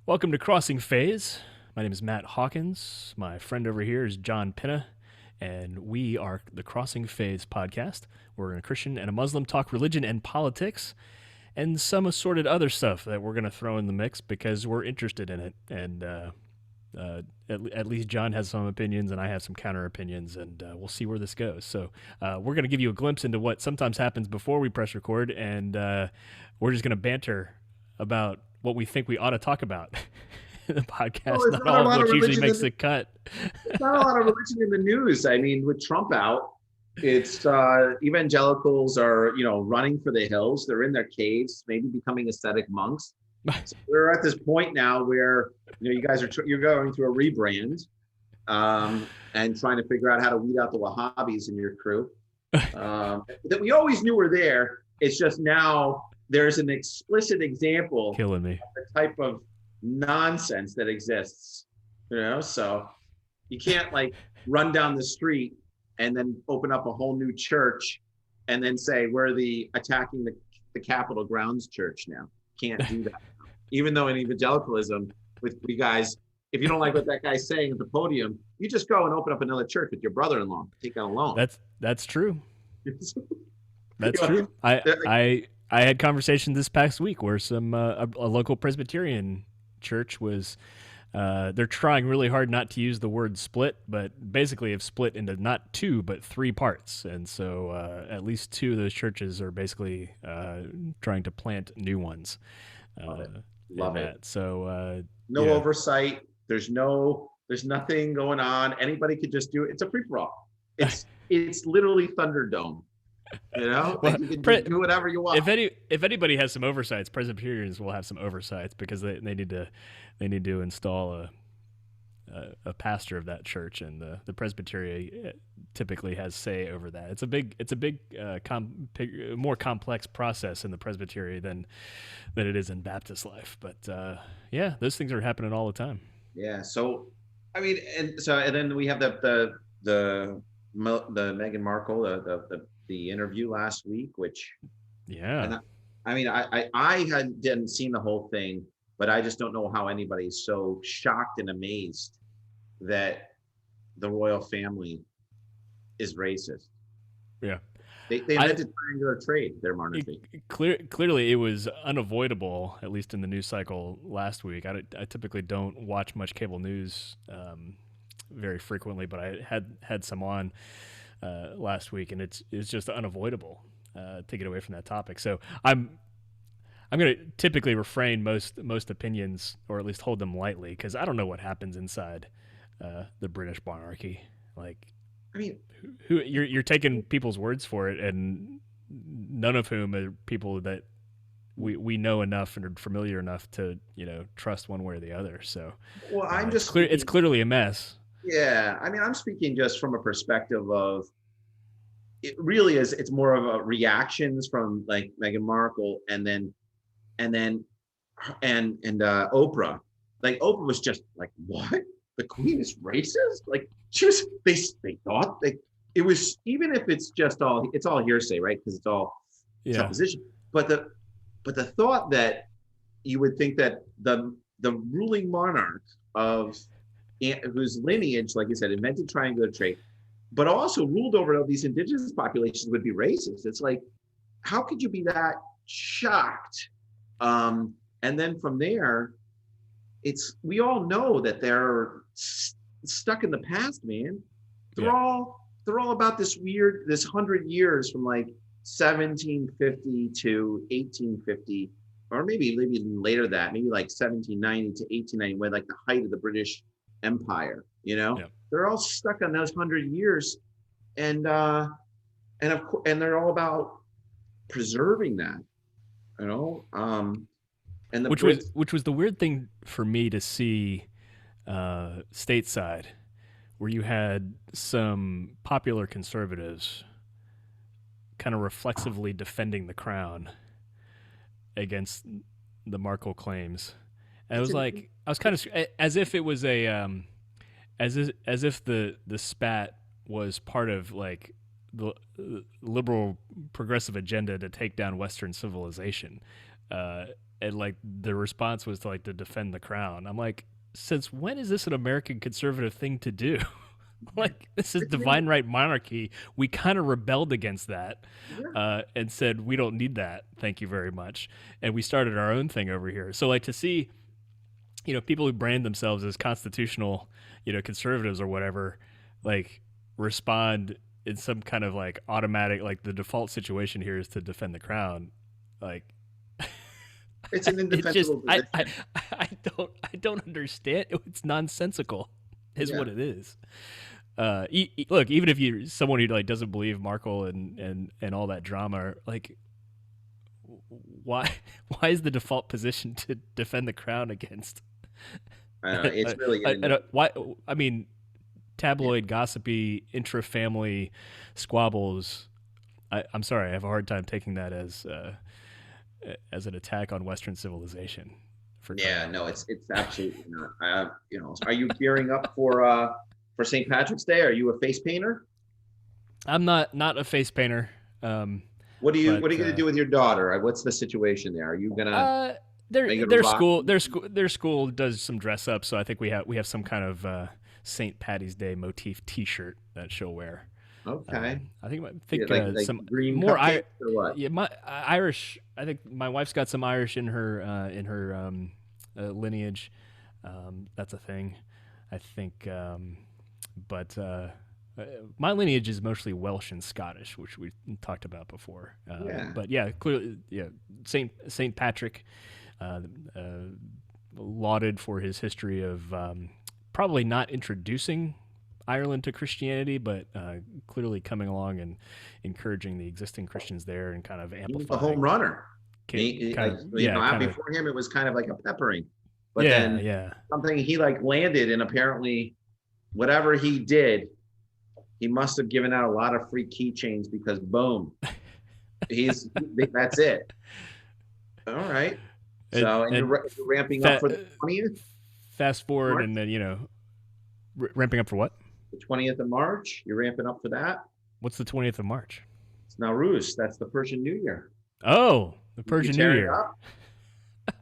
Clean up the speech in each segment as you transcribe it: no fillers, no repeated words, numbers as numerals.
Welcome to Crossing Phase. My name is Matt Hawkins. My friend over here is John Pinna, and we are the Crossing Phase podcast. We're a Christian and a Muslim talk religion and politics, and some assorted other stuff that we're going to throw in the mix because we're interested in it. And at least John has some opinions, and I have some counter opinions, and we'll see where this goes. So we're going to give you a glimpse into what sometimes happens before we press record, and we're just going to banter about what we think we ought to talk about in the podcast. Well, not all of which usually makes the cut. There's not a lot of religion in the news. I mean, with Trump out, it's evangelicals are, running for the hills. They're in their caves, maybe becoming ascetic monks. So we're at this point now where, you guys you're going through a rebrand and trying to figure out how to weed out the Wahhabis in your crew. That we always knew were there. It's just now there's an explicit example Killing me. of the type of nonsense that exists, so you can't run down the street and then open up a whole new church and then say we're attacking the Capitol grounds church now. Can't do that. Even though in evangelicalism with you guys, if you don't like what that guy's saying at the podium, you just go and open up another church with your brother-in-law, take out a loan. That's true. That's true. I had conversations this past week where some a local Presbyterian church was they're trying really hard not to use the word split, but basically have split into not two but three parts, and so at least two of those churches are basically trying to plant new ones. Love it. So no oversight. There's nothing going on. Anybody could just do it. It's a free for all. It's literally Thunderdome. Well, you can do whatever you want. If anybody has some oversights, Presbyterians will have some oversights because they need to install a pastor of that church, and the Presbytery typically has say over that. It's a big more complex process in the Presbytery than it is in Baptist life. But those things are happening all the time. Yeah. So I mean, and then we have the Meghan Markle, the interview last week, which I didn't seen the whole thing, but I just don't know how anybody's so shocked and amazed that the royal family is racist. Yeah. They invented triangular trade, their monarchy. Clearly, it was unavoidable, at least in the news cycle last week. I typically don't watch much cable news very frequently, but I had some on last week, and it's just unavoidable to get away from that topic. So I'm going to typically refrain most opinions, or at least hold them lightly, because I don't know what happens inside the British monarchy. Who you're taking people's words for it, and none of whom are people that we know enough and are familiar enough to trust one way or the other. So it's clearly a mess. Yeah, I'm speaking just from a perspective of it really is. It's more of a reactions from Meghan Markle and Oprah. Oprah was just like, what? The Queen is racist? She was. They thought it was, even if it's all hearsay, right? Because it's all supposition. But the thought that you would think that the ruling monarch of whose lineage, like you said, invented triangular trade, but also ruled over all these indigenous populations would be racist. It's like, how could you be that shocked? And then from there, we all know that they're stuck in the past, man. They're all about this 100 years from 1750 to 1850, or maybe even later that, maybe 1790 to 1890, when the height of the British Empire. They're all stuck on those 100 years, and they're all about preserving that. And which was the weird thing for me to see stateside, where you had some popular conservatives kind of reflexively defending the crown against the Markle claims. And I was kind of as if it was as if the spat was part of the liberal progressive agenda to take down Western civilization. and like the response was to defend the crown. I'm like, since when is this an American conservative thing to do? Like, this is divine right monarchy. We kind of rebelled against that, and said we don't need that. Thank you very much. And we started our own thing over here. So like to see, people who brand themselves as constitutional, conservatives or whatever, like respond in some kind of like automatic, like the default situation here is to defend the crown. Like, it's an indefensible position. I don't understand. It's nonsensical, is what it is. Look, even if you're someone who like doesn't believe Markle and all that drama, like, why is the default position to defend the crown against? I know, it's really why. I mean, tabloid, gossipy, intra-family squabbles. I'm sorry, I have a hard time taking that as an attack on Western civilization. No, it's absolutely not. Are you gearing up for St. Patrick's Day? Are you a face painter? I'm not a face painter. What are you going to do with your daughter? What's the situation there? Are you gonna? Their school does some dress up, so I think we have some kind of St. Patty's Day motif T-shirt that she'll wear. Okay. I think like some green more or what? Yeah, my Irish. I think my wife's got some Irish in her lineage. That's a thing, I think. But my lineage is mostly Welsh and Scottish, which we talked about before. But yeah, clearly, Saint Patrick, lauded for his history of probably not introducing Ireland to Christianity, but clearly coming along and encouraging the existing Christians there and kind of amplifying. He was the home runner. Before him, it was kind of like a peppering. But then something he landed, and apparently whatever he did, he must have given out a lot of free keychains because boom, that's it. All right. So and you're ramping up for the 20th? Fast forward March? And then, ramping up for what? The 20th of March? You're ramping up for that? What's the 20th of March? It's Nowruz. That's the Persian New Year. Oh, the Persian New Year.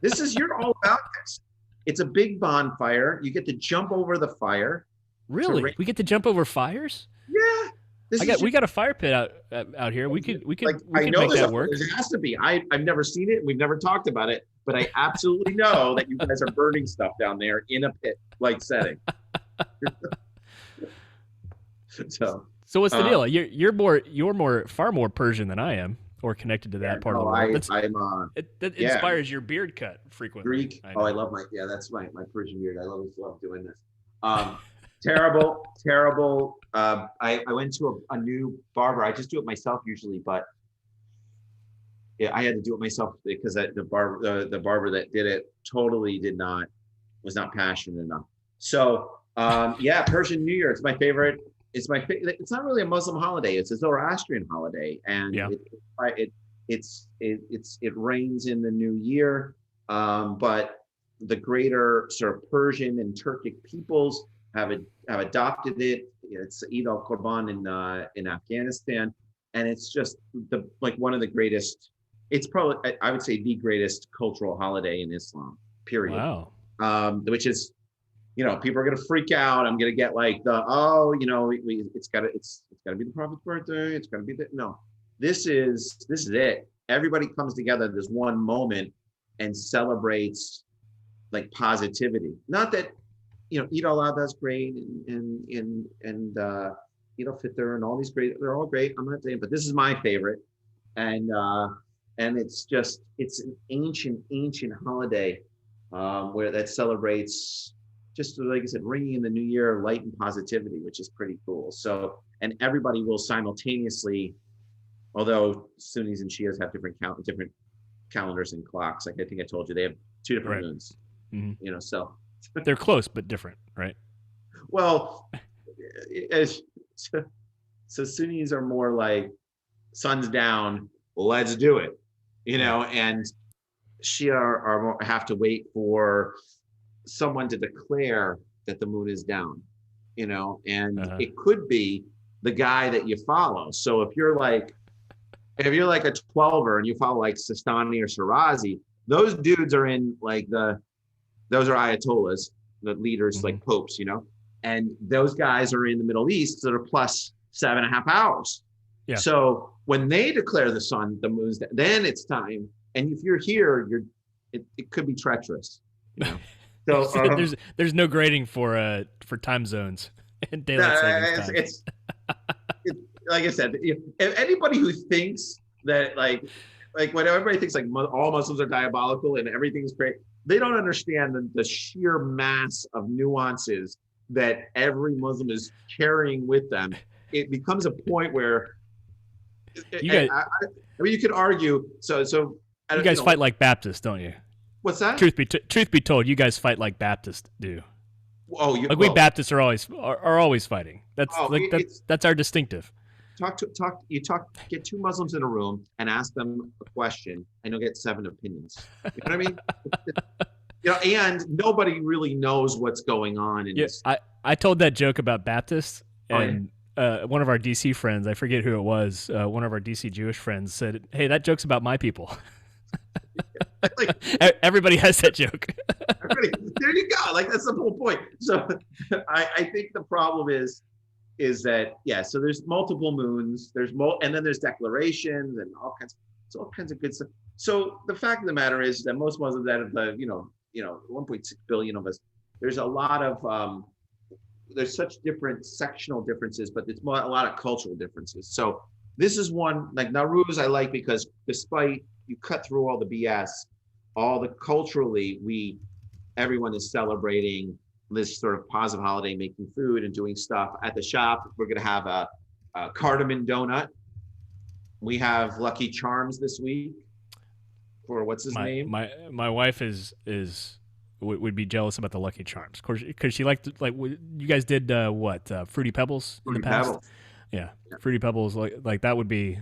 You're all about this. It's a big bonfire. You get to jump over the fire. Really? We get to jump over fires? Yeah. We got a fire pit out here. We could make that work. There has to be. I've never seen it. We've never talked about it, but I absolutely know that you guys are burning stuff down there in a pit-like setting. So what's the deal? You're far more Persian than I am, or connected to that part of the world. It inspires your beard cut frequently. Greek. I love that's my Persian beard. I love doing this. Terrible. I went to a new barber. I just do it myself usually, but I had to do it myself because the barber that did it totally was not passionate enough. So Persian New Year. It's my favorite. It's not really a Muslim holiday. It's a Zoroastrian holiday, and it rains in the new year. But the greater sort of Persian and Turkic peoples have adopted it. It's Eid al-Qurban in Afghanistan, and it's just one of the greatest. It's probably, I would say, the greatest cultural holiday in Islam. Period. Wow. Which is, people are gonna freak out. I'm gonna get it's gotta be the Prophet's birthday. It's gotta be this is it. Everybody comes together. There's one moment and celebrates positivity. Not that. Eid al-Adha is great, and Eid al-Fitr and all these they're all great. I'm not saying, but this is my favorite, and it's an ancient holiday where that celebrates, just like I said, ringing in the new year, light and positivity, which is pretty cool. So, and everybody will simultaneously, although Sunnis and Shias have different calendars and clocks. Like I think I told you, they have two different moons. Mm-hmm. So. They're close but different, right? Well, so Sunnis are more like sun's down, let's do it, and Shia have to wait for someone to declare that the moon is down, and it could be the guy that you follow. So if you're like a 12er and you follow like Sistani or Shirazi, those dudes are in like those are ayatollahs, the leaders, like popes, and those guys are in the Middle East that are plus 7.5 hours. Yeah. So when they declare the sun, the moon's, then it's time. And if you're here, it could be treacherous. So there's no grading for time zones and daylight savings time. It's like I said, if anybody who thinks that like when everybody thinks like all Muslims are diabolical and everything's great, they don't understand the sheer mass of nuances that every Muslim is carrying with them. It becomes a point where I mean, you could argue. So you guys fight like Baptists, don't you? What's that? Truth be told, you guys fight like Baptists do. Oh, we Baptists are always fighting. That's our distinctive. Get two Muslims in a room and ask them a question, and you'll get 7 opinions. You know what I mean? And nobody really knows what's going on in this. I told that joke about Baptists, and one of our DC friends, I forget who it was, one of our DC Jewish friends said, "Hey, that joke's about my people." Everybody has that joke. There you go. Like, that's the whole point. So I think the problem is that, so there's multiple moons, and then there's declarations and all kinds of good stuff. So the fact of the matter is that most Muslims, out of the 1.6 billion of us, there's a lot of there's such different sectional differences, but there's a lot of cultural differences. So this is one, like Nowruz I like, because despite you cut through all the BS, culturally, everyone is celebrating this sort of positive holiday, making food and doing stuff at the shop. We're going to have a cardamom donut. We have Lucky Charms this week for what's his name? My wife would be jealous about the Lucky Charms, of course, because she liked, like, you guys did Fruity Pebbles in the past. Pebbles. Yeah, Fruity Pebbles, like that would be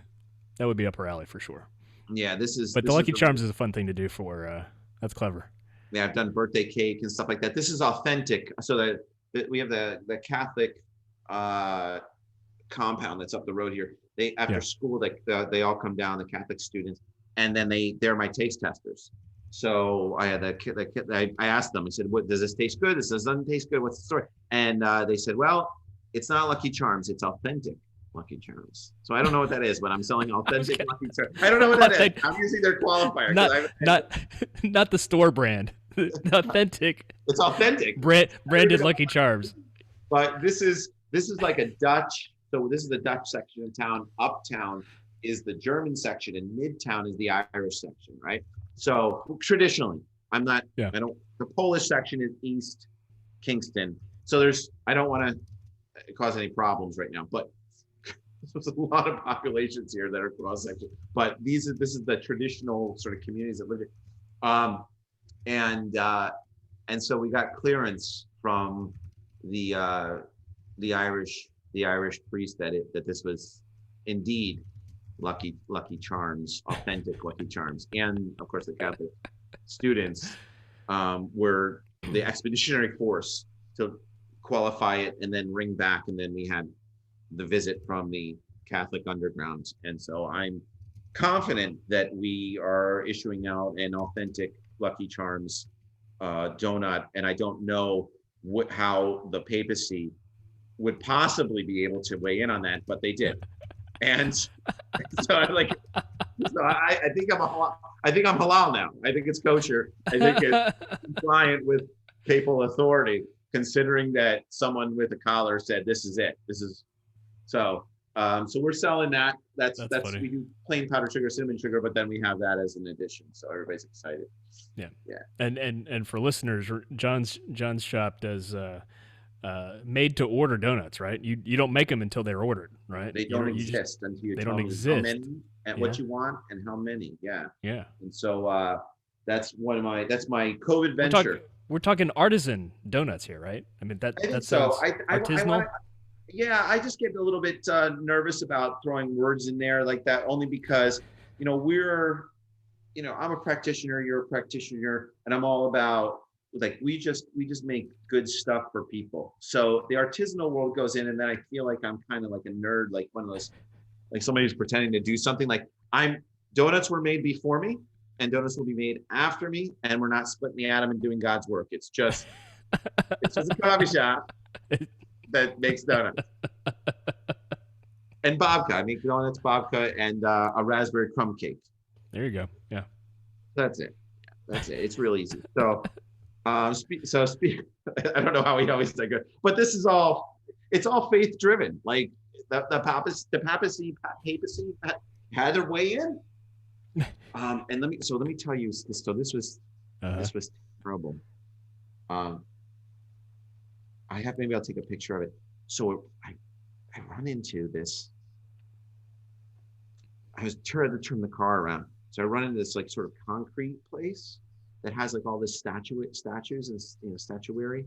up her alley for sure. Yeah, But the Lucky Charms is a fun thing to do for. That's clever. Yeah, I've done birthday cake and stuff like that. This is authentic. So that we have the Catholic compound that's up the road here. After school, they all come down, the Catholic students, and then they're my taste testers. So I had I asked them, I said, "What does this taste good? This doesn't taste good. What's the story?" And they said, "Well, it's not Lucky Charms, it's authentic Lucky Charms." So I don't know what that is, but I'm selling authentic Lucky Charms. I don't know what that is. I'm using their qualifier. Not the store brand. Authentic. It's authentic. Branded Lucky Charms. But this is like a Dutch. So this is the Dutch section of town. Uptown is the German section, and Midtown is the Irish section, right? So traditionally, the Polish section is East Kingston. So I don't want to cause any problems right now, but there's a lot of populations here that are cross section. But this is the traditional sort of communities that live here. And so we got clearance from the Irish priest that this was indeed Lucky Charms, authentic Lucky Charms, and of course the Catholic students were the expeditionary force to qualify it and then ring back, and then we had the visit from the Catholic underground. And so I'm confident that we are issuing out an authentic Lucky Charms donut, and I don't know how the papacy would possibly be able to weigh in on that, but they did. And so I think I'm halal now. I think it's kosher. I think it's compliant with papal authority, considering that someone with a collar said this is it. So we're selling that. That's we do plain powdered sugar, cinnamon sugar, but then we have that as an addition. So everybody's excited. Yeah. And for listeners, John's shop does made to order donuts, right? You don't make them until they're ordered, right? They don't exist until you tell me how many and what you want and how many. Yeah. And so that's my COVID venture. We're talking artisan donuts here, right? I mean that sounds artisanal. I just get a little bit nervous about throwing words in there like that, only because I'm a practitioner, you're a practitioner, and I'm all about, like, we just make good stuff for people. So the artisanal world goes in, and then I feel like I'm kind of like a nerd, like one of those, like somebody who's pretending to do something. Like donuts were made before me, and donuts will be made after me, and we're not splitting the atom and doing God's work. It's just a coffee shop that makes donuts. And babka. I make donuts, babka, and a raspberry crumb cake. There you go. Yeah. That's it. That's it. It's real easy. So, I don't know how we always say good, but this is all. It's all faith driven. Like the papacy had their way in. And let me tell you. So this was terrible. Maybe I'll take a picture of it. So I run into this. I was trying to turn the car around. So I run into this like sort of concrete place that has like all this statues and statuary.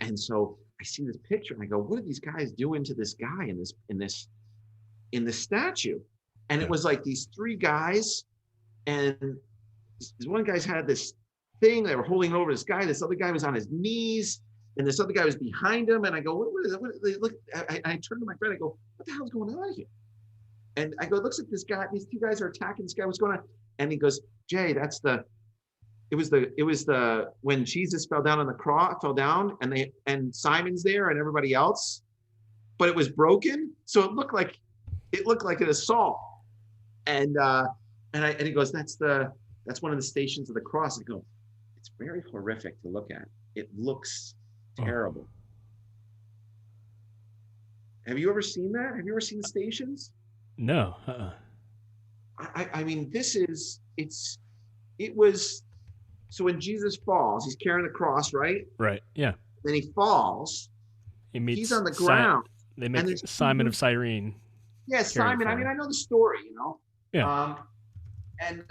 And so I see this picture and I go, what are these guys doing to this guy in this statue? And it was like these three guys, and this one guy's had this thing they were holding over this guy. This other guy was on his knees, and this other guy was behind him. And I go, what is it? I turn to my friend. I go, what the hell's going on here? And I go, it looks like this guy. These two guys are attacking this guy. What's going on? And he goes, Jay, it was the when Jesus fell down on the cross, and Simon's there and everybody else, but it was broken, so it looked like an assault. And he goes, that's one of the stations of the cross. I go, it's very horrific to look at. It looks terrible. Have you ever seen that? Have you ever seen stations? No. I mean, it was. So when Jesus falls, he's carrying the cross, right? Right. Yeah. Then he falls. He's on the ground. They make Simon of Cyrene. Yeah, Simon. I mean, I know the story, Yeah. And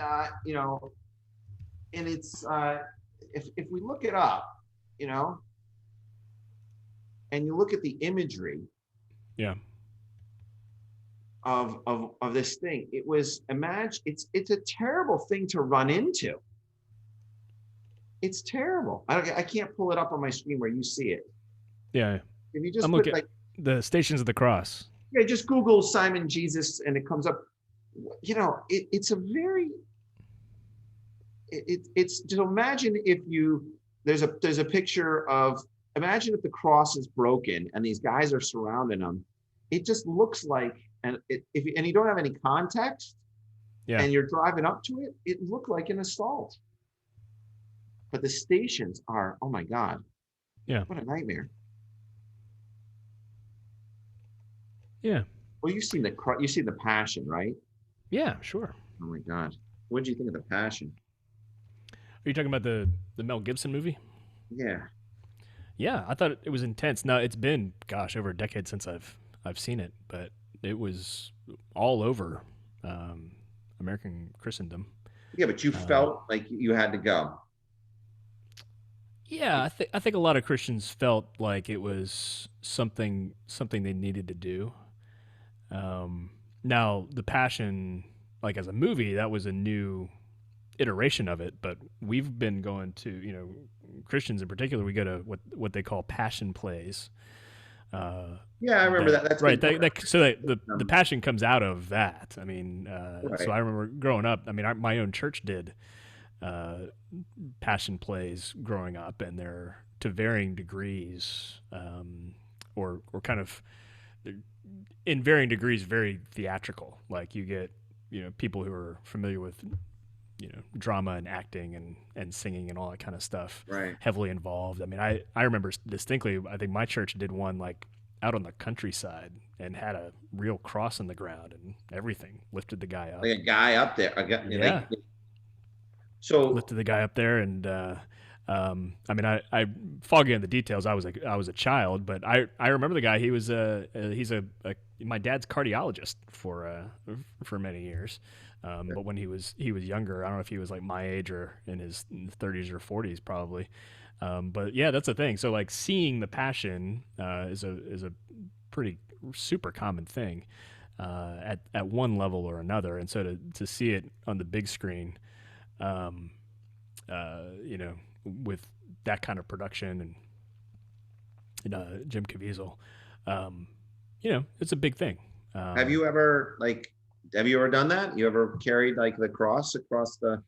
it's if we look it up, and you look at the imagery. Yeah. Of this thing, it's a terrible thing to run into. It's terrible. I can't pull it up on my screen where you see it. Yeah. If you just look at the Stations of the Cross. Yeah, just Google Simon Jesus and it comes up. It's a very. It's just imagine if there's a picture of, imagine if the cross is broken and these guys are surrounding them. It just looks like, and you don't have any context, and you're driving up to it, it looked like an assault. But the stations are, oh my God. Yeah. What a nightmare. Yeah. Well, you've seen the Passion, right? Yeah, sure. Oh my God. What did you think of the Passion? Are you talking about the Mel Gibson movie? Yeah. Yeah, I thought it was intense. Now, it's been, over a decade since I've seen it, but it was all over American Christendom. Yeah, but you felt like you had to go. Yeah, I think a lot of Christians felt like it was something they needed to do. Now, the Passion, like as a movie, that was a new iteration of it, but we've been going to, Christians in particular, we go to what they call passion plays. Yeah, I remember that. That's right. The Passion comes out of that. I mean, right. So I remember growing up. I mean, my own church did passion plays growing up, and they're to varying degrees, or kind of in varying degrees, very theatrical. Like you get, people who are familiar with, drama and acting and singing and all that kind of stuff, right, heavily involved. I mean, I remember distinctly, I think my church did one like out on the countryside and had a real cross in the ground and everything, lifted the guy up. Like a guy up there. Yeah. So lifted the guy up there, and I mean, I foggy on the details. I was a child, but I remember the guy. He was he's my dad's cardiologist for many years. But when he was younger, I don't know if he was like my age or in his 30s or 40s probably. But yeah, that's the thing. So like seeing the Passion is a pretty super common thing at one level or another, and so to see it on the big screen, with that kind of production and Jim Caviezel, it's a big thing. Have you ever Have you ever done that? You ever carried like the cross across the?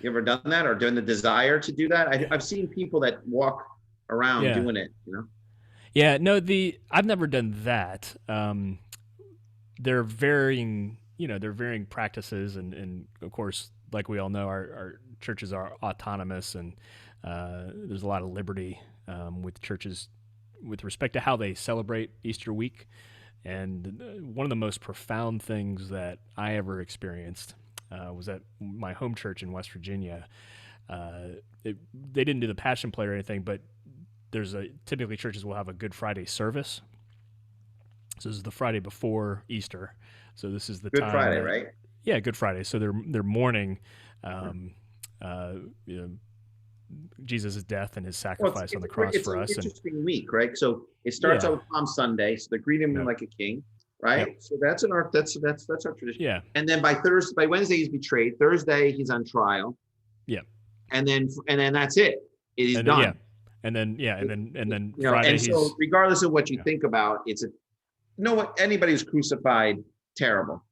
You ever done that, or doing the desire to do that? I've seen people that walk around Yeah. doing it. Yeah, no, I've never done that. They're varying, they're varying practices, and of course, like we all know, our churches are autonomous, and there's a lot of liberty with churches with respect to how they celebrate Easter week. And one of the most profound things that I ever experienced was at my home church in West Virginia. They didn't do the Passion Play or anything, but typically churches will have a Good Friday service. So this is the Friday before Easter. So this is the Good time Friday, right? Yeah, Good Friday. So they're mourning, Jesus' death and his sacrifice on the cross for us. It's an interesting week, right? So it starts out with Palm Sunday, so they greet him like a king, right? Yep. So that's our tradition. Yeah. And then by Wednesday he's betrayed. Thursday he's on trial. Yeah. And then that's it. It is done. Yeah. And then Friday. And so regardless of what you think about, anybody who's crucified, terrible.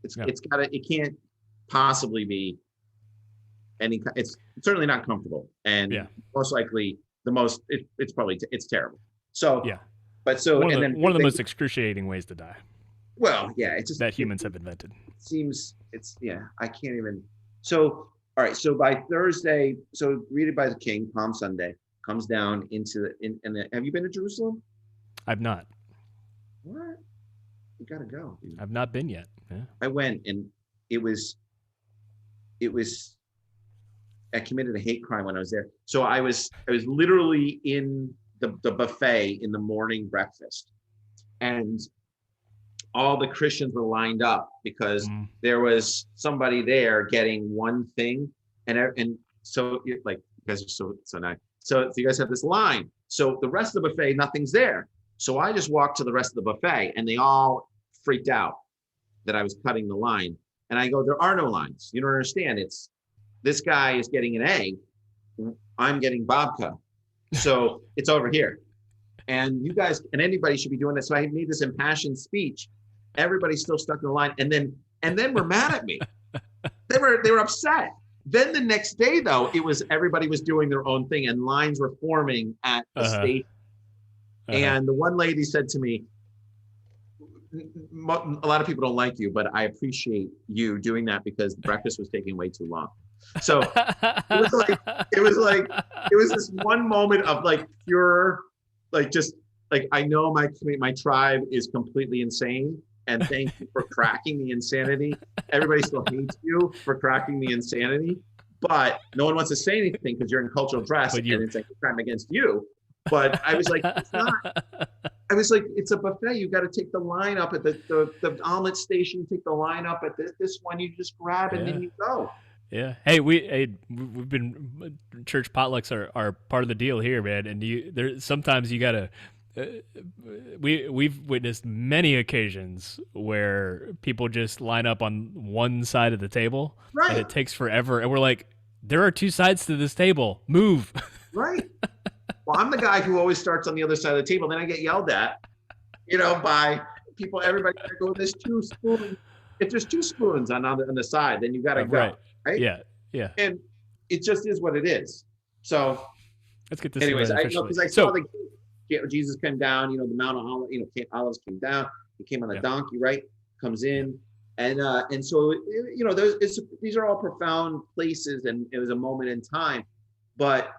It can't possibly be it's certainly not comfortable, and most likely it's terrible. So but so one of the most excruciating ways to die. Well, yeah, it's just that humans have invented. I can't even. So all right, so by Thursday, so greeted by the king, Palm Sunday comes down have you been to Jerusalem? I've not. What? You gotta go. Dude. I've not been yet. Yeah. I went, and it was I committed a hate crime when I was there. So I was literally in the buffet in the morning breakfast, and all the Christians were lined up because there was somebody there getting one thing, and so like you guys are so nice. So you guys have this line. So the rest of the buffet, nothing's there. So I just walked to the rest of the buffet, and they all freaked out that I was cutting the line. And I go, there are no lines. You don't understand. This guy is getting an egg. I'm getting babka. So it's over here. And you guys, and anybody should be doing this. So I made this impassioned speech. Everybody's still stuck in the line. And then we're mad at me. They were upset. Then the next day, though, everybody was doing their own thing, and lines were forming at the station. And the one lady said to me, a lot of people don't like you, but I appreciate you doing that because breakfast was taking way too long. So it was this one moment of like pure, like just like, I know my tribe is completely insane, and thank you for cracking the insanity. Everybody still hates you for cracking the insanity, but no one wants to say anything because you're in cultural dress and it's like a crime against you. But I was like, it's not. I was like, it's a buffet. You got to take the line up at the omelet station. Take the line up at this one. You just grab and then you go. Yeah. Hey, we've been church potlucks are part of the deal here, man. And sometimes you gotta. We've witnessed many occasions where people just line up on one side of the table, right? And it takes forever. And we're like, there are two sides to this table. Move. Right. Well, I'm the guy who always starts on the other side of the table. Then I get yelled at, by people. Everybody goes, "There's 2 spoons." If there's 2 spoons on the side, then you got to go. Right? Yeah. And it just is what it is. So let's get this. Anyways, I know because I saw Jesus came down. The Mount of Olives came down. He came on a donkey, right? Comes in, and so these are all profound places, and it was a moment in time, but.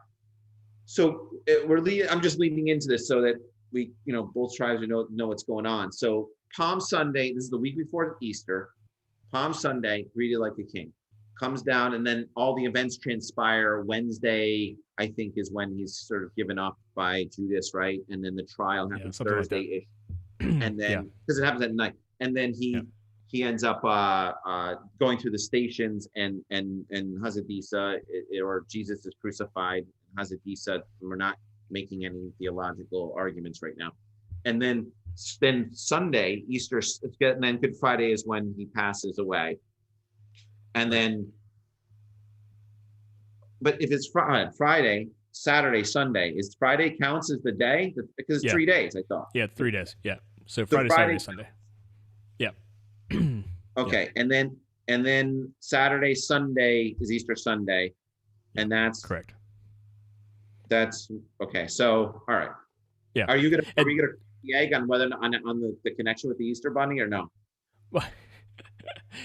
So I'm just leading into this so that we, both tribes know what's going on. So Palm Sunday, this is the week before Easter. Palm Sunday, greeted like a king, comes down, and then all the events transpire. Wednesday, I think, is when he's sort of given up by Judas, right? And then the trial happens Thursday-ish, and then because it happens at night, and then he ends up going through the stations, and Hazadisa, or Jesus is crucified. Hazadisa, we're not making any theological arguments right now. And then Sunday, Easter, and then Good Friday is when he passes away. And then, but if it's Friday, Saturday, Sunday, is Friday counts as the day? Because it's 3 days, I thought. Yeah, 3 days. Yeah. So Friday, Saturday, Sunday. Yeah. Okay, and then Saturday, Sunday is Easter Sunday, Yeah, and correct. that's okay. So, all right, Yeah, are and we gonna crack the egg on whether on the connection with the Easter Bunny or no? well,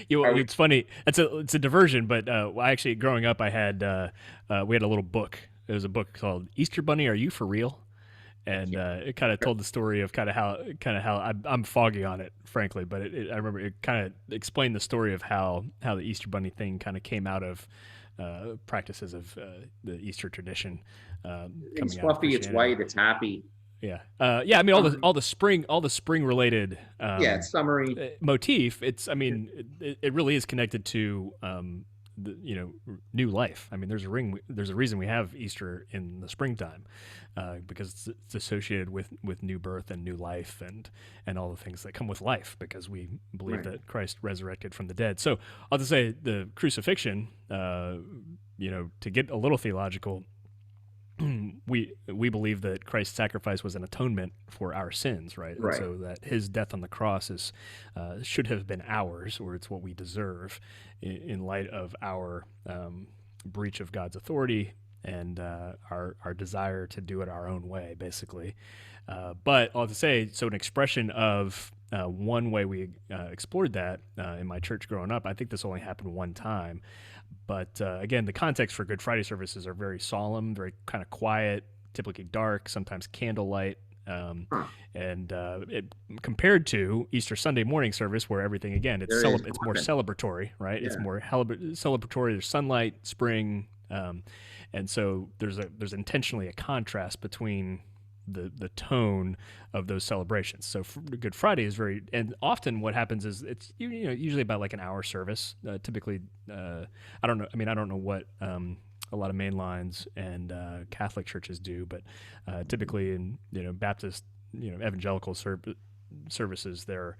you know, Are we? it's funny. It's a diversion, but I actually growing up, I had we had a little book. It was a book called Easter Bunny. Are you for real? And Yeah. it kind of told the story of kind of how I'm foggy on it, frankly, but I remember it kind of explained the story of how the Easter Bunny thing kind of came out of practices of the Easter tradition It's coming out of fluffy. It's Christianity. white. It's happy. Yeah, yeah. I mean, Summery. all the spring related Yeah, it's summery. motif. It's I Yeah. mean, it really is connected to new life. I mean, there's a reason we have Easter in the springtime, because it's associated with new birth and new life and all the things that come with life, because we believe Right. that Christ resurrected from the dead. So I'll just say the crucifixion. To get a little theological, we believe that Christ's sacrifice was an atonement for our sins, right? And Right. so that his death on the cross is should have been ours, or it's what we deserve in light of our breach of God's authority and our desire to do it our own way, basically. But I'll have to say, so an expression of one way we explored that in my church growing up. I think this only happened one time, but again, the context for Good Friday services are very solemn, very kind of quiet, typically dark, sometimes candlelight. Huh. And compared to Easter Sunday morning service, where everything again it's more celebratory, right? Yeah. It's more celebratory. There's sunlight, spring, and so there's intentionally a contrast between the tone of those celebrations. So Good Friday is very, and often what happens is it's usually about like an hour service. Typically, I don't know. I mean, I don't know what a lot of main lines and Catholic churches do, but typically in Baptist, evangelical services, they're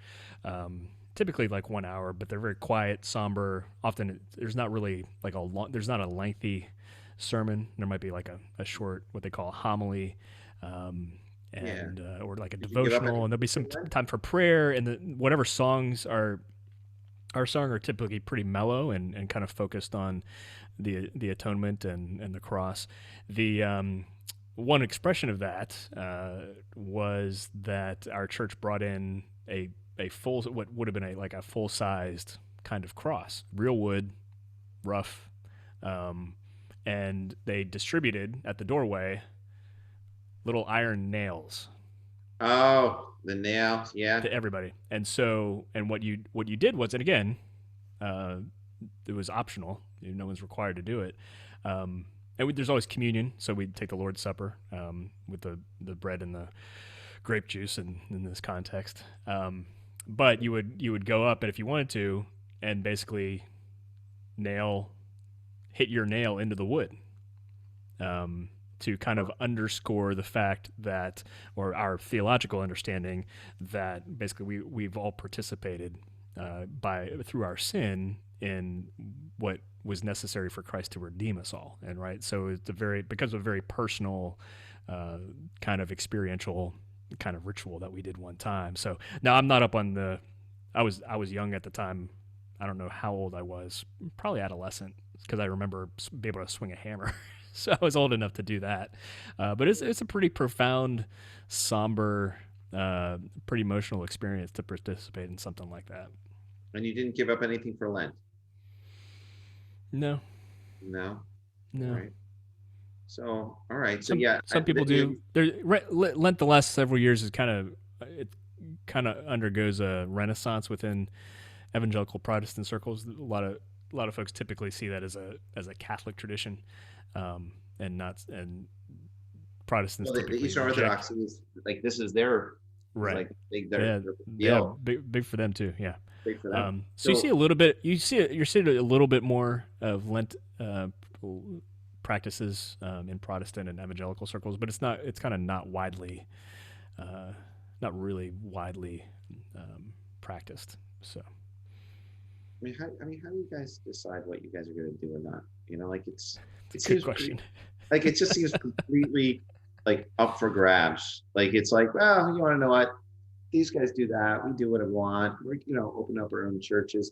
typically like 1 hour, but they're very quiet, somber. Often there's not really like there's not a lengthy sermon. There might be like a short, what they call a homily, and or like a Did you give up devotional, and there'll be some time for prayer, and whatever songs are our song are typically pretty mellow and kind of focused on the atonement and the cross. The one expression of that was that our church brought in a full, what would have been a full sized kind of cross, real wood, rough, and they distributed at the doorway little iron nails. Oh, the nails. Yeah. To everybody. And so, and what you did was, and again, it was optional. No one's required to do it. And there's always communion, so we'd take the Lord's Supper with the bread and the grape juice in this context. But you would go up, and if you wanted to, and basically hit your nail into the wood. To kind of underscore the fact that, or our theological understanding that basically we've all participated through our sin in what was necessary for Christ to redeem us all, and right. So it's because of a very personal kind of experiential kind of ritual that we did one time. So now I'm not up on the. I was young at the time. I don't know how old I was. Probably adolescent, because I remember being able to swing a hammer. So I was old enough to do that. But it's a pretty profound, somber, pretty emotional experience to participate in something like that. And you didn't give up anything for Lent? No. No. No. All right. So, all right. So some people do. Lent the last several years is kind of undergoes a renaissance within evangelical Protestant circles. A lot of folks typically see that as a Catholic tradition. And Protestants. Well, the Eastern Orthodox is like, this is their right. Like big for them too. Yeah. Big for them. So you see a little bit. You're seeing a little bit more of Lent practices in Protestant and evangelical circles, but it's not. It's kind of not really widely practiced. So. How do you guys decide what you guys are going to do or not? It's a good question. Like, it just seems completely like up for grabs. Like, it's like, well, you want to know what? these guys do that. We do what we want. We're, open up our own churches.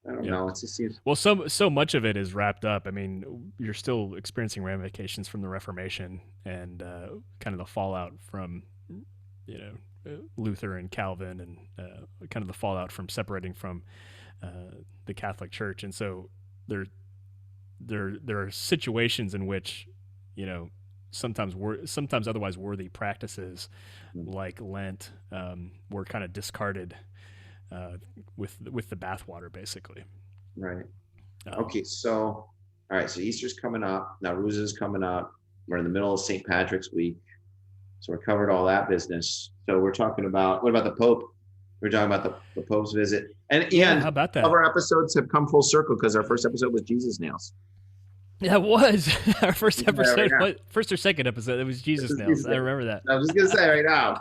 I don't know. It just seems. Well, so much of it is wrapped up. I mean, you're still experiencing ramifications from the Reformation and kind of the fallout from, Luther and Calvin, and kind of the fallout from separating from the Catholic Church. And so there are situations in which, sometimes otherwise worthy practices like Lent were kind of discarded with the bathwater, basically. Right. Okay. So, all right. So Easter's coming up. Now Rosa's coming up. We're in the middle of St. Patrick's week. So we're covered all that business. So we're talking about, what about the Pope? We're talking about the Pope's visit. And how about that? Other episodes have come full circle because our first episode was Jesus nails. Yeah, it was our first episode, first or second episode. It was Jesus nails. I remember that. I was just gonna say right now,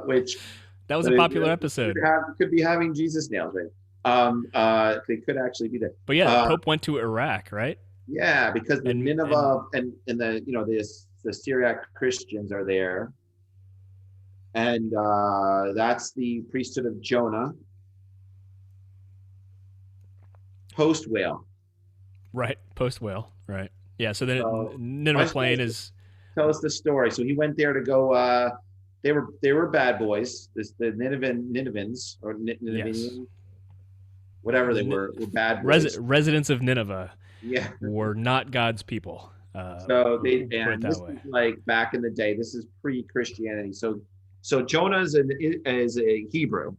which that was a popular episode. Could be having Jesus nails, right? They could actually be there. But yeah, the Pope went to Iraq, right? Yeah, because the Nineveh and the Iraqi Christians are there, and that's the priesthood of Jonah, post whale. Right, post whale, right? Yeah. So then Nineveh Plain is. Tell us the story. So he went there to go. They were bad boys. The Ninevans or Ninevians, whatever they were bad boys. Residents of Nineveh. Yeah, were not God's people. So this is like back in the day. This is pre-Christianity. So Jonah is a Hebrew.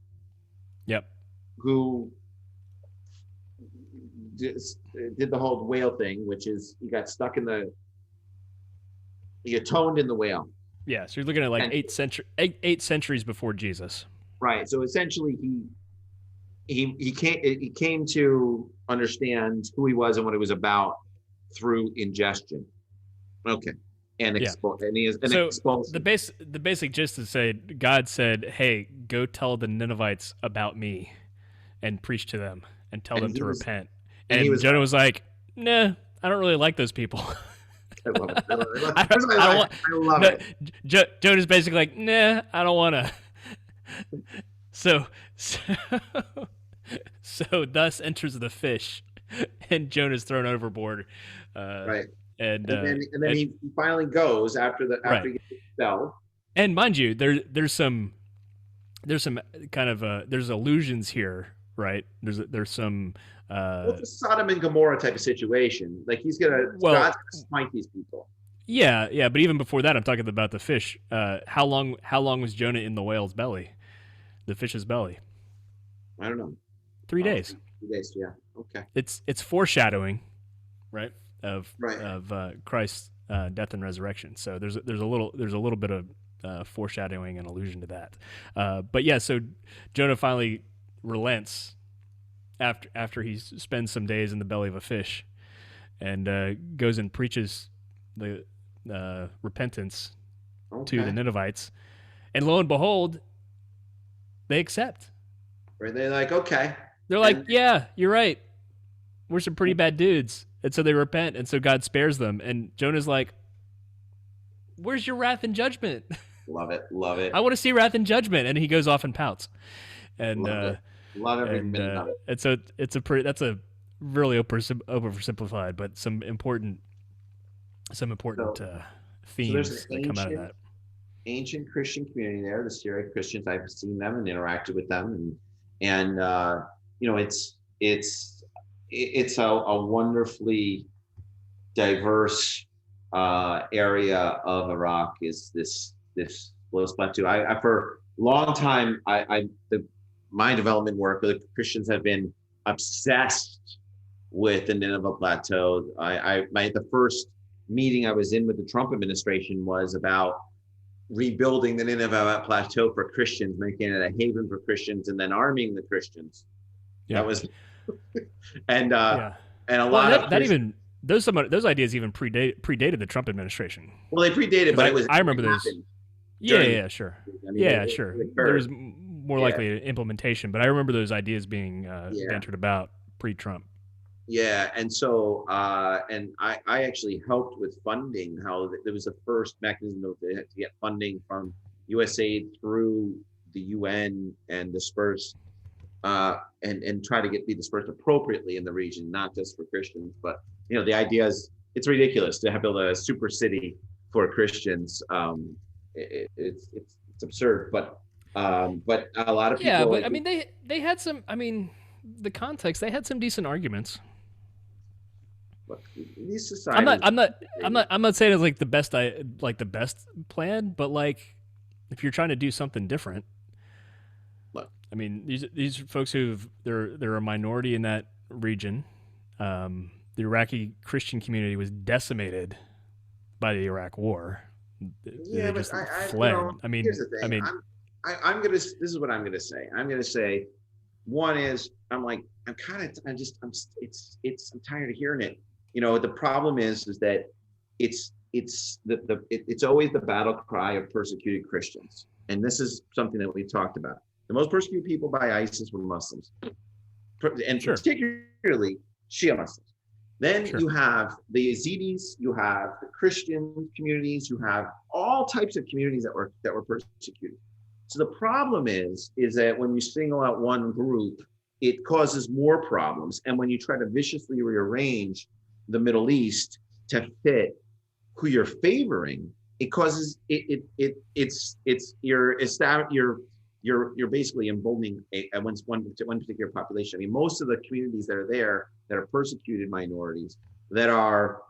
Yep. Who did the whole whale thing, which is he got stuck in he atoned in the whale. Yeah, so you're looking at like eight centuries before Jesus. Right. So essentially, he came to understand who he was and what it was about through ingestion. Okay. And expulsion. The basic gist is say God said, "Hey, go tell the Ninevites about me, and preach to them, and tell them to repent." And Jonah was like, "Nah, I don't really like those people." I love it. I love it. Jonah's basically like, "Nah, I don't want to." So thus enters the fish, and Jonah's thrown overboard. Right. And then he finally goes after he gets expelled. And mind you, there's some kind of there's allusions here, right? There's some it's a Sodom and Gomorrah type of situation. Like God's gonna smite these people. Yeah. But even before that, I'm talking about the fish. How long was Jonah in the whale's belly, the fish's belly? I don't know. 3 days. 3 days. Yeah. Okay. It's foreshadowing, right? Of Christ's death and resurrection. So there's a little bit of foreshadowing and allusion to that. But yeah, so Jonah finally relents after he spends some days in the belly of a fish, and goes and preaches the repentance to the Ninevites, and lo and behold, they accept. Were they like, okay? They're like, yeah, you're right. We're some pretty bad dudes. And so they repent, and so God spares them. And Jonah's like, where's your wrath and judgment? Love it. I want to see wrath and judgment. And he goes off and pouts. And love every minute of it. And so that's a really oversimplified, but some important themes that come out of that. Ancient Christian community there, the Iraqi Christians. I've seen them and interacted with them, and it's a wonderfully diverse area of Iraq. Is this Los Plateau? I for a long time, my development work, the Christians have been obsessed with the Nineveh Plateau. The first meeting I was in with the Trump administration was about rebuilding the Nineveh Plateau for Christians, making it a haven for Christians, and then arming the Christians. Yeah. That was, and a lot of that even those ideas even predated the Trump administration. Well, they predated, but I remember those. Yeah, sure. I mean, sure. There was more likely implementation, but I remember those ideas being bantered about pre-Trump. Yeah, and so and I actually helped with funding. How there was the first mechanism to get funding from USAID through the UN and disperse and try to be dispersed appropriately in the region, not just for Christians. But the idea is it's ridiculous to build a super city for Christians. It's absurd, but a lot of Yeah, people but I mean they had some. I mean, the context, they had some decent arguments. look, these I'm not. societies. I'm not. I'm not saying it's like the best. The best plan, but like if you're trying to do something different. Look, I mean, these folks they're a minority in that region. The Iraqi Christian community was decimated by the Iraq War. yeah, They but just I fled. here's the I thing. mean, I'm gonna. This is what I'm gonna say. I'm gonna say, one is I'm like I'm kind of I'm just I'm tired of hearing it. The problem is that it's always the battle cry of persecuted Christians, and this is something that we've talked about. The most persecuted people by ISIS were Muslims, and sure, particularly Shia Muslims. Then sure. you have the Yazidis, you have the Christian communities, you have all types of communities that were persecuted. So the problem is that when you single out one group, it causes more problems. And when you try to viciously rearrange the Middle East to fit who you're favoring, it causes you're basically emboldening one particular population. I mean, most of the communities that are there that are persecuted minorities that are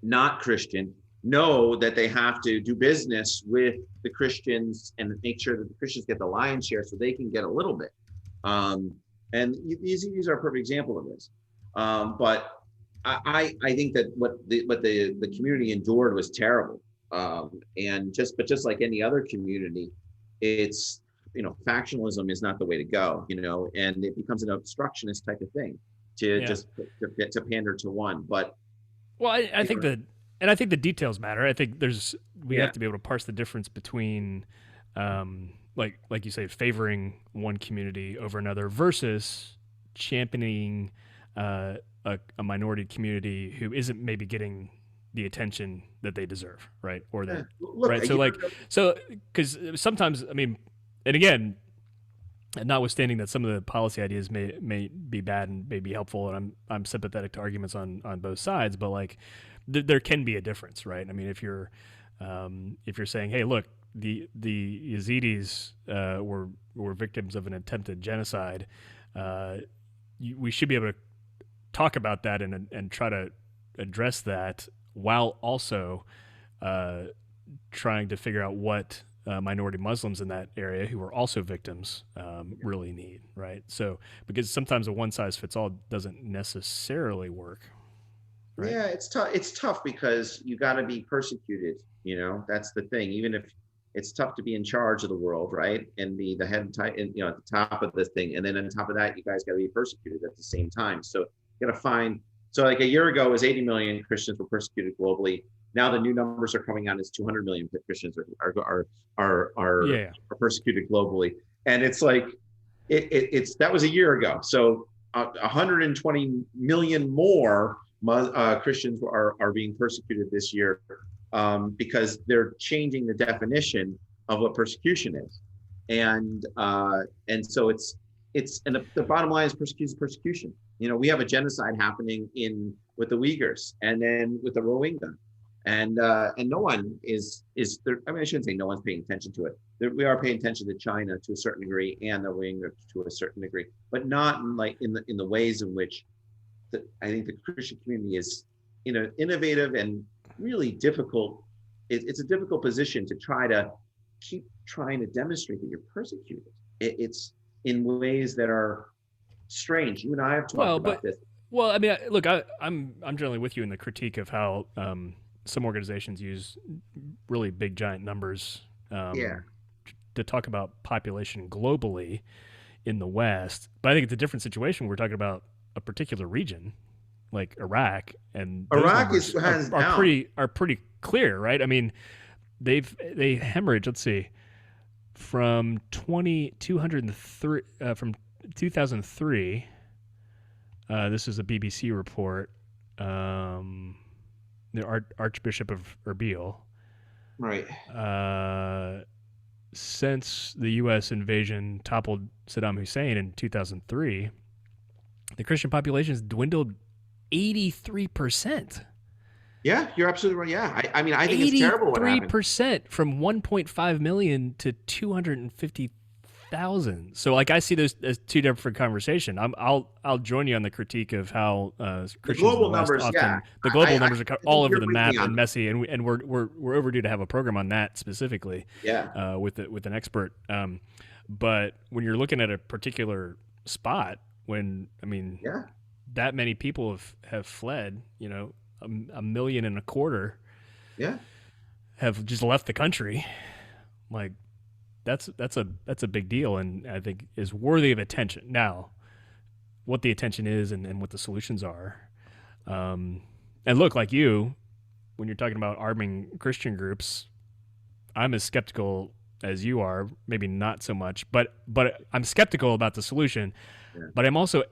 not Christian know that they have to do business with the Christians and make sure that the Christians get the lion's share so they can get a little bit. And these are a perfect example of this. But I think that what the community endured was terrible. But just like any other community, it's factionalism is not the way to go. And it becomes an obstructionist type of thing to Yeah. just to pander to one. But Well, I think I think the details matter. I think we yeah, have to be able to parse the difference between, like you say, favoring one community over another versus championing a minority community who isn't maybe getting the attention that they deserve, right? Or that, look, right? So because sometimes, I mean, and again, notwithstanding that some of the policy ideas may be bad and may be helpful, and I'm sympathetic to arguments on both sides, but like there can be a difference, right? I mean, if you're saying, hey, look, the Yazidis were victims of an attempted genocide, we should be able to talk about that and try to address that while also trying to figure out what minority Muslims in that area who are also victims really need, right? So because sometimes a one size fits all doesn't necessarily work, right? yeah, it's tough. It's tough because you got to be persecuted. That's the thing. Even if it's tough to be in charge of the world, right, and be the head type, and at the top of this thing, and then on top of that, you guys got to be persecuted at the same time. So you got to find. So like a year ago, it was 80 million Christians were persecuted globally. Now the new numbers are coming out as 200 million Christians Yeah. are persecuted globally, and it's like that was a year ago. So 120 million more Christians are being persecuted this year because they're changing the definition of what persecution is, and so the bottom line is persecution. We have a genocide happening with the Uyghurs and then with the Rohingya, and no one is there. I mean, I shouldn't say no one's paying attention to it. We are paying attention to China to a certain degree and the Rohingya to a certain degree, but not in the ways in which I think the Christian community is innovative and really difficult. It's a difficult position to try to keep trying to demonstrate that you're persecuted. It's in ways that are strange. You and I have talked about this. Well, I mean, look, I'm generally with you in the critique of how some organizations use really big, giant numbers Yeah. to talk about population globally in the West. But I think it's a different situation. We're talking about a particular region like Iraq, and Iraq is hands down pretty clear, right? I mean, they hemorrhage. Let's see, from 203 from 2003. This is a BBC report. The Archbishop of Erbil. Right. since the U.S. invasion toppled Saddam Hussein in 2003, the Christian population has dwindled 83%. Yeah, you're absolutely right. Yeah, I mean, I think it's terrible what happened. 83% from 1.5 million to 250,000. So, like, I see those as two different conversations. I'll join you on the critique of how The Christians in the global West numbers, often yeah. the global I numbers are think all over you're the with me map on and messy, and we're overdue to have a program on that specifically, yeah, with an expert. But when you're looking at a particular spot, when I mean yeah, that many people have fled, a million and a quarter yeah. have just left the country. Like that's a big deal, and I think is worthy of attention. Now, what the attention is and what the solutions are, and look, like you, when you're talking about arming Christian groups, I'm as skeptical as you are. Maybe not so much, but I'm skeptical about the solution. Yeah. But I'm also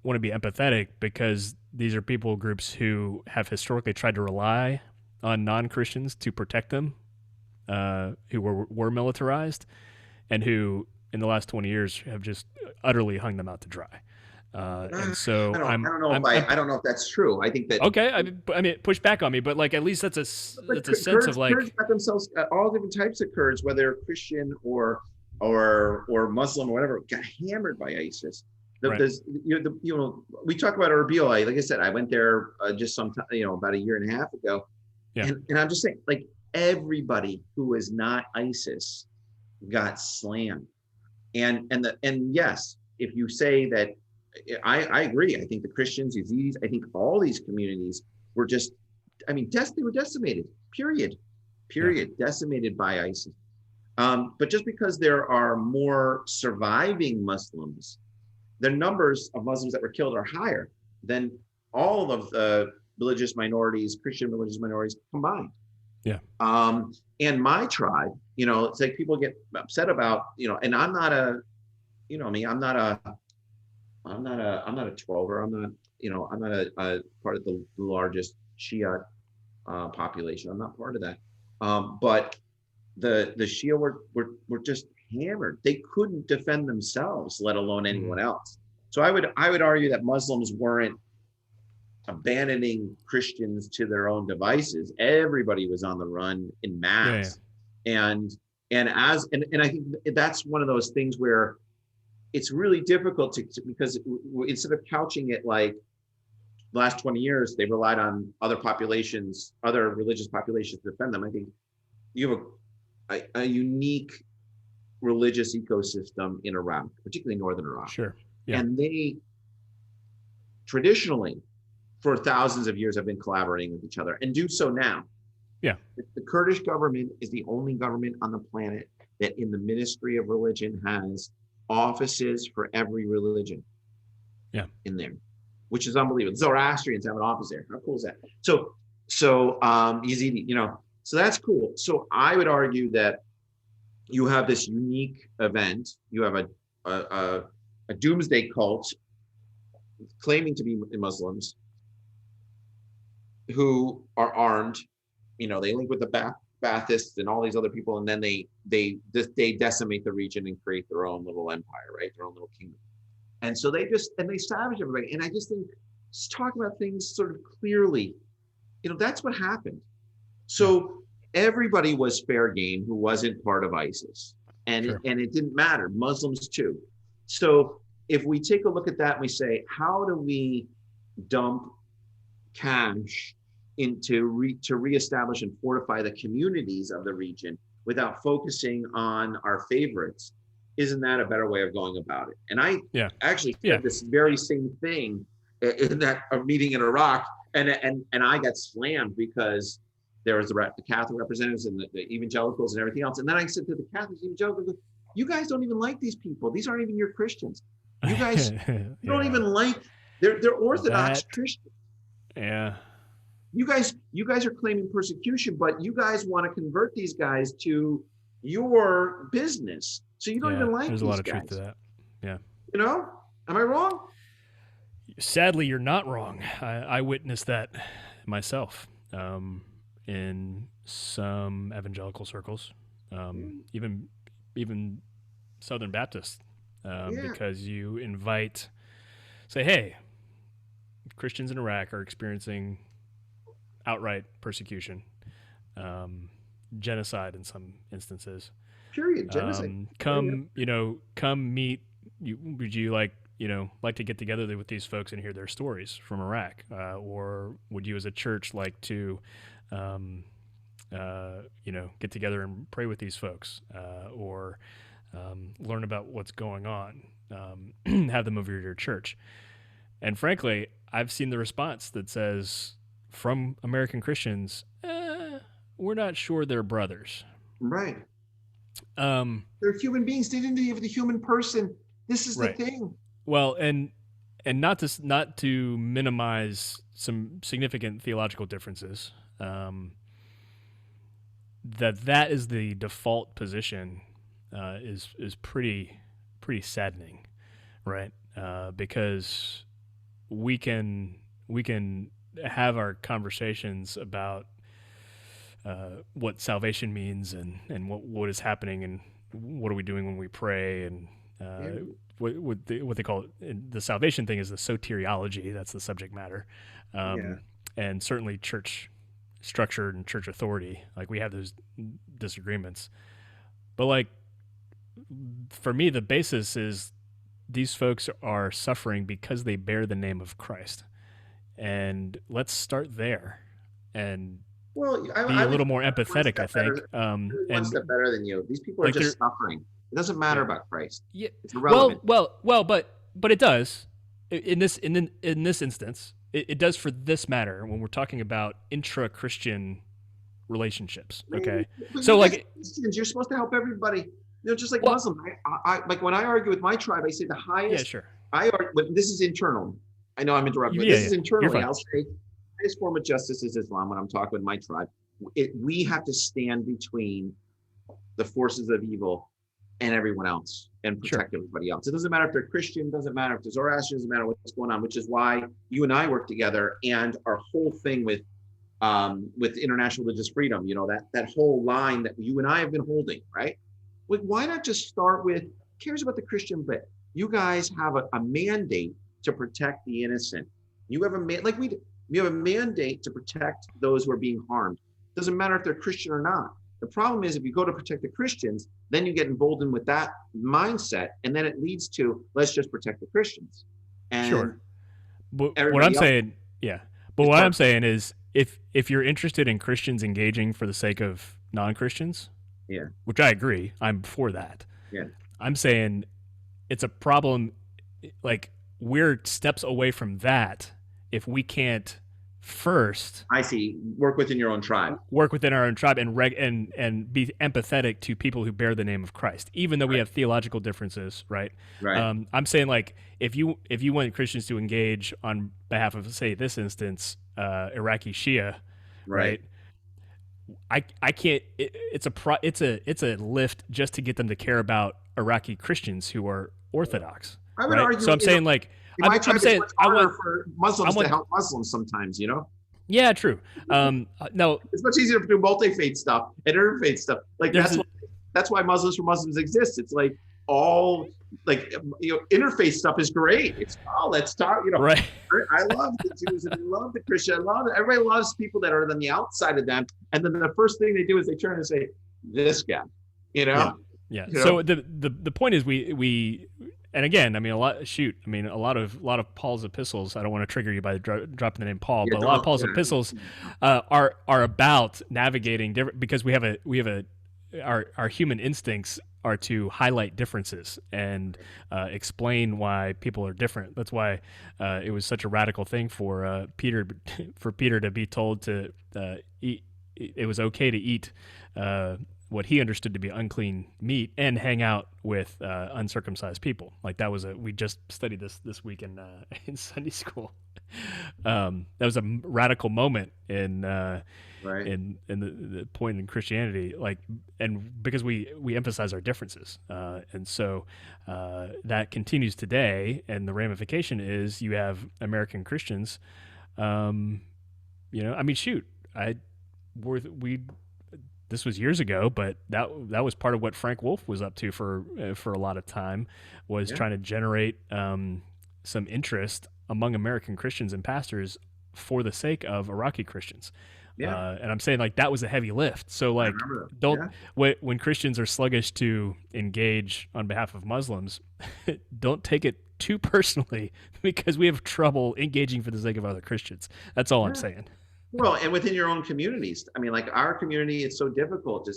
want to be empathetic because these are people groups who have historically tried to rely on non-Christians to protect them, who were militarized, and who in the last 20 years have just utterly hung them out to dry. And so I don't know if that's true. I think that okay. I mean, push back on me, but like at least that's a sense Kurds, of like Kurds got themselves all different types of Kurds, whether Christian or Muslim or whatever, got hammered by ISIS. Right. There's, we talk about Erbil. Like I said, I went there just about a year and a half ago, Yeah. and I'm just saying, like everybody who is not ISIS got slammed, and yes, if you say that, I agree. I think the Christians, Yazidis, I think all these communities were just, I mean, they were decimated. Period. Yeah. Decimated by ISIS. But just because there are more surviving Muslims, the numbers of Muslims that were killed are higher than all of the religious minorities, Christian religious minorities combined. Yeah. And my tribe, it's like people get upset about, and I'm not a, I'm not a 12er. I'm not a part of the largest Shia population. I'm not part of that. But the Shia were just hammered. They couldn't defend themselves, let alone anyone else. So I would argue that Muslims weren't abandoning Christians to their own devices. Everybody was on the run in mass. Yeah. And I think that's one of those things where it's really difficult because instead of couching it like the last 20 years, they relied on other religious populations to defend them. I think you have a unique religious ecosystem in Iraq, particularly northern Iraq. Sure. Yeah. And they traditionally, for thousands of years, have been collaborating with each other and do so now. Yeah. The Kurdish government is the only government on the planet that in the Ministry of Religion has offices for every religion. Yeah. In there, which is unbelievable. Zoroastrians have an office there. How cool is that? So Yazidi, so that's cool. So I would argue that you have this unique event. You have a doomsday cult claiming to be Muslims who are armed. They link with the Baathists and all these other people, and then they decimate the region and create their own little empire, right? Their own little kingdom. And so they savage everybody. And I just think, just talking about things sort of clearly, that's what happened. So everybody was fair game who wasn't part of ISIS, and sure. It didn't matter. Muslims too. So if we take a look at that and we say, how do we dump cash to reestablish and fortify the communities of the region without focusing on our favorites? Isn't that a better way of going about it? And I actually said this very same thing in that meeting in Iraq, and I got slammed because there was the Catholic representatives and the evangelicals and everything else. And then I said to the Catholics, evangelicals, you guys don't even like these people. These aren't even your Christians. You guys you don't even like. They're Orthodox Christians. Yeah. You guys are claiming persecution, but you guys want to convert these guys to your business. So you don't even like these guys. There's a lot of truth to that. Yeah. Am I wrong? Sadly, you're not wrong. I witnessed that myself in some evangelical circles. even Southern Baptists, Yeah. because you say, hey, Christians in Iraq are experiencing outright persecution, genocide in some instances. Period. Genocide. Come meet. Would you like to get together with these folks and hear their stories from Iraq, or would you, as a church, like to, get together and pray with these folks, or learn about what's going on, have them over to your church? And frankly, I've seen the response that says from American Christians, we're not sure they're brothers. Right. They're human beings. They didn't have the human person. This is the thing. Well, and not to minimize some significant theological differences, that is the default position, is pretty saddening, right? Because we can have our conversations about what salvation means and what is happening and what are we doing when we pray, and what they call it, the salvation thing is the soteriology. That's the subject matter, and certainly church structure and church authority. Like, we have those disagreements, but like, for me, the basis is these folks are suffering because they bear the name of Christ, and let's start there and be a little more empathetic, I think. One step better than you. These people are just suffering. It doesn't matter about Christ. Yeah. It's irrelevant. Well, but it does in this instance. It does for this matter when we're talking about intra-Christian relationships. Okay, so like Christians, you're supposed to help everybody. Just like Muslim. I like when I argue with my tribe, I say the highest. Yeah, sure. I argue, but this is internal. I know I'm interrupting. But this is internally. I'll say the highest form of justice is Islam. When I'm talking with my tribe, we have to stand between the forces of evil and everyone else and protect everybody else. It doesn't matter if they're Christian, doesn't matter if they're Zoroastrian, doesn't matter what's going on, which is why you and I work together, and our whole thing with international religious freedom, that whole line that you and I have been holding, right? Why not just start with, who cares about the Christian bit? You guys have a mandate to protect the innocent. You have you have a mandate to protect those who are being harmed. Doesn't matter if they're Christian or not. The problem is, if you go to protect the Christians, then you get emboldened with that mindset, and then it leads to, let's just protect the Christians. And but what I'm saying is, if you're interested in Christians engaging for the sake of non-Christians, which I agree, I'm for that. Yeah, I'm saying it's a problem. Like, we're steps away from that if we can't first, I see, work within your own tribe. Work within our own tribe and be empathetic to people who bear the name of Christ, even though we have theological differences, right? Right. I'm saying, like, if you want Christians to engage on behalf of, say, this instance, Iraqi Shia, right? I can't. It's a lift just to get them to care about Iraqi Christians who are Orthodox. I would argue. So I'm saying, like, I'm saying I want for Muslims to help Muslims sometimes, Yeah, true. No, it's much easier to do multi-faith stuff and interfaith stuff. Like, that's why Muslims for Muslims exists. It's like all interfaith stuff is great. It's let's talk. Right. I love the Jews and I love the Christian. Everybody loves people that are on the outside of them. And then the first thing they do is they turn and say, "This guy," Yeah. So the point is, we and again, I mean, a lot of Paul's epistles. I don't want to trigger you by dropping the name Paul, but a lot of Paul's epistles are about navigating different, because we have our human instincts are to highlight differences and explain why people are different. That's why it was such a radical thing for Peter to be told to eat. It was okay to eat what he understood to be unclean meat and hang out with uncircumcised people. Like, that was we just studied this week in Sunday school. That was a radical moment in the point in Christianity, like, and because we emphasize our differences, and so that continues today. And the ramification is you have American Christians. I mean, shoot, this was years ago, but that was part of what Frank Wolf was up to for a lot of time, was Yeah. trying to generate some interest among American Christians and pastors for the sake of Iraqi Christians. Yeah. And I'm saying like that was a heavy lift. So I like remember that. don't Yeah. when Christians are sluggish to engage on behalf of Muslims, don't take it too personally because we have trouble engaging for the sake of other Christians. That's all I'm Yeah. saying. Well, and within your own communities. I mean, like our community, it's so difficult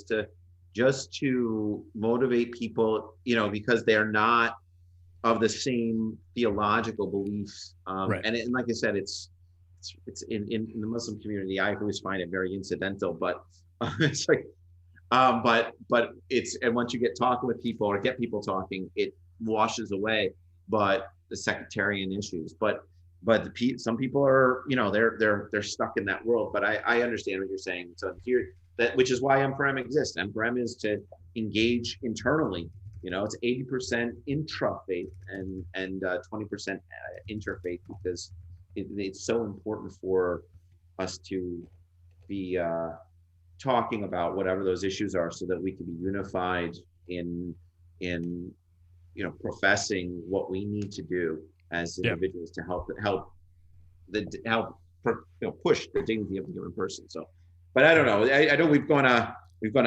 just to motivate people, because they're not of the same theological beliefs. Right. And like I said, it's in the Muslim community. I always find it very incidental, but it's like, but and once you get talking with people or get people talking, it washes away. But the sectarian issues, but some people are, they're stuck in that world. But I understand what you're saying. So here, which is why MPRM exists. MPRM is to engage internally. It's 80% intra-faith and 20% interfaith, because it's so important for us to be talking about whatever those issues are, so that we can be unified in professing what we need to do as individuals to help push the dignity of the human person. So, but I don't know. I know we've gone a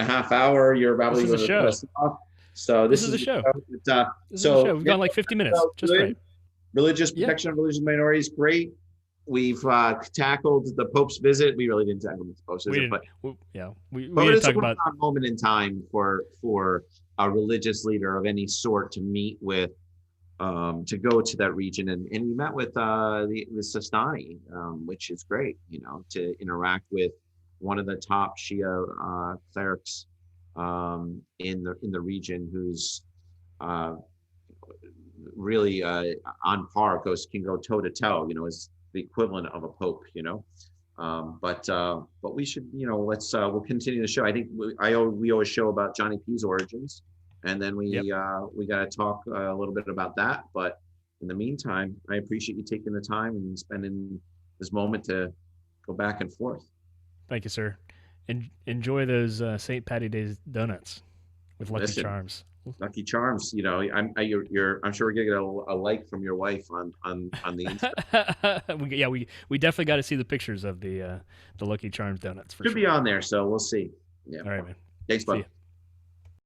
half hour. You're probably This is a show. So this is a show. This is a show. We've gone like 50 minutes. Just right. Religious protection of religious minorities, great. We've tackled the Pope's visit. We really didn't tackle the Pope's visit, but we didn't talk about a moment in time for a religious leader of any sort to meet with, to go to that region, and we met with the Sistani, which is great, to interact with one of the top Shia clerics in the region, who's really on par, can go toe to toe, is the equivalent of a pope, but we should, we'll continue the show. I think we always show about Johnny P's origins, and then we got to talk a little bit about that. But in the meantime, I appreciate you taking the time and spending this moment to go back and forth. Thank you, sir. Enjoy those St. Patty Day donuts with Lucky Charms. Lucky Charms, I'm sure we're gonna get a like from your wife on the Insta. we definitely got to see the pictures of the Lucky Charms donuts. Should be on there, so we'll see. Yeah. All right, man. Thanks, bud.